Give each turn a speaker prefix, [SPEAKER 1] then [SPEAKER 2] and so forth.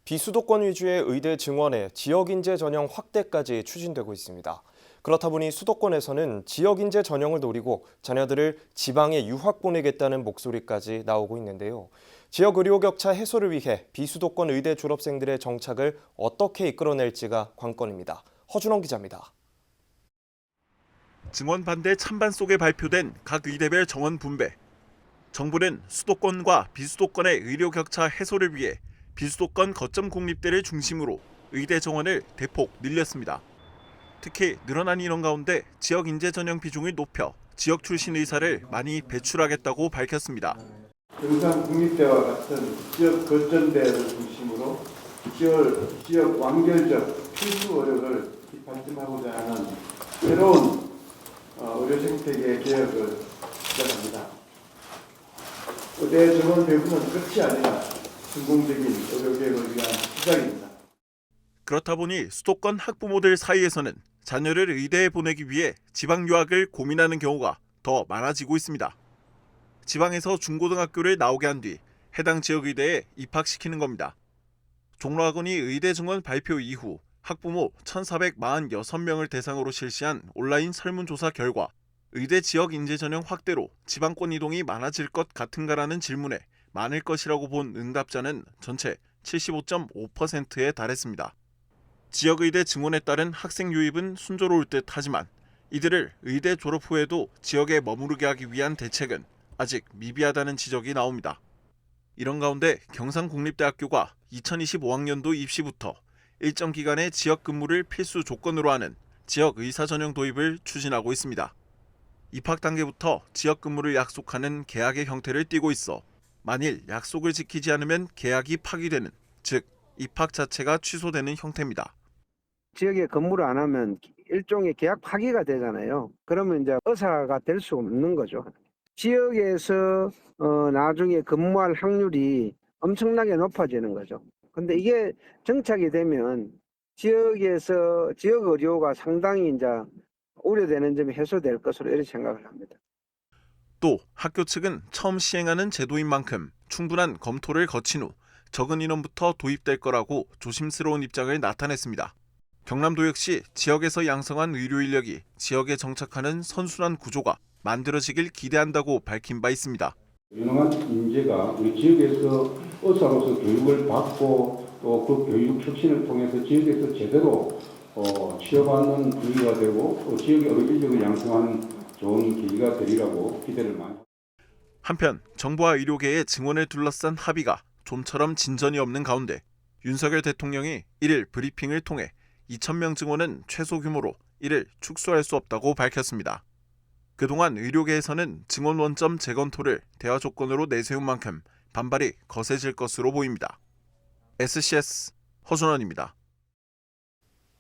[SPEAKER 1] 비수도권 위주의 의대 증원에 지역인재 전형 확대까지 추진되고 있습니다. 그렇다 보니 수도권에서는 지역인재 전형을 노리고 자녀들을 지방에 유학 보내겠다는 목소리까지 나오고 있는데요. 지역 의료 격차 해소를 위해 비수도권 의대 졸업생들의 정착을 어떻게 이끌어낼지가 관건입니다. 허준원 기자입니다.
[SPEAKER 2] 증원 반대 찬반 속에 발표된 각 의대별 정원 분배. 정부는 수도권과 비수도권의 의료 격차 해소를 위해 비수도권 거점 공립대를 중심으로 의대 정원을 대폭 늘렸습니다. 특히 늘어난 인원 가운데 지역 인재 전형 비중을 높여 지역 출신 의사를 많이 배출하겠다고 밝혔습니다.
[SPEAKER 3] 경상 국립대와 같은 지역 거점대를 중심으로 지역 완결적 필수 의료를 발전하고자 하는 새로운 의료 생태계 개혁을 시작합니다. 의대 정원 배분은 끝이 아니라 성공적인 의료 개혁을 위한 시작입니다.
[SPEAKER 2] 그렇다 보니 수도권 학부모들 사이에서는 자녀를 의대에 보내기 위해 지방 유학을 고민하는 경우가 더 많아지고 있습니다. 지방에서 중고등학교를 나오게 한 뒤 해당 지역 의대에 입학시키는 겁니다. 종로학원이 의대 증원 발표 이후 학부모 1,446명을 대상으로 실시한 온라인 설문조사 결과 의대 지역 인재 전형 확대로 지방권 이동이 많아질 것 같은가라는 질문에 많을 것이라고 본 응답자는 전체 75.5%에 달했습니다. 지역 의대 증원에 따른 학생 유입은 순조로울 듯 하지만 이들을 의대 졸업 후에도 지역에 머무르게 하기 위한 대책은 아직 미비하다는 지적이 나옵니다. 이런 가운데 경상국립대학교가 2025학년도 입시부터 일정 기간의 지역 근무를 필수 조건으로 하는 지역 의사 전형 도입을 추진하고 있습니다. 입학 단계부터 지역 근무를 약속하는 계약의 형태를 띠고 있어 만일 약속을 지키지 않으면 계약이 파기되는, 즉 입학 자체가 취소되는 형태입니다.
[SPEAKER 4] 지역에 근무를 안 하면 일종의 계약 파기가 되잖아요. 그러면 이제 의사가 될 수 없는 거죠. 지역에서 나중에 근무할 확률이 엄청나게 높아지는 거죠. 근데 이게 정착이 되면 지역에서 지역 의료가 상당히 이제 우려되는 점이 해소될 것으로 이렇게 생각을 합니다.
[SPEAKER 2] 또 학교 측은 처음 시행하는 제도인 만큼 충분한 검토를 거친 후 적은 인원부터 도입될 거라고 조심스러운 입장을 나타냈습니다. 경남도 역시 지역에서 양성한 의료 인력이 지역에 정착하는 선순환 구조가 만들어지길 기대한다고 밝힌 바 있습니다.
[SPEAKER 5] 유능한 인재가 우리 지역에서 의사로서 교육을 받고 또 그 교육 혁신을 통해서 지역에서 제대로 취업하는 분위기가 되고 또 지역의 의료 인력을 양성하는 좋은 계기가 되리라고 기대를 많이 합니다.
[SPEAKER 2] 한편 정부와 의료계의 증원을 둘러싼 합의가 좀처럼 진전이 없는 가운데 윤석열 대통령이 1일 브리핑을 통해 2,000명 증원은 최소 규모로 이를 축소할 수 없다고 밝혔습니다. 그동안 의료계에서는 증원 원점 재검토를 대화 조건으로 내세운 만큼 반발이 거세질 것으로 보입니다. SCS 허준원입니다.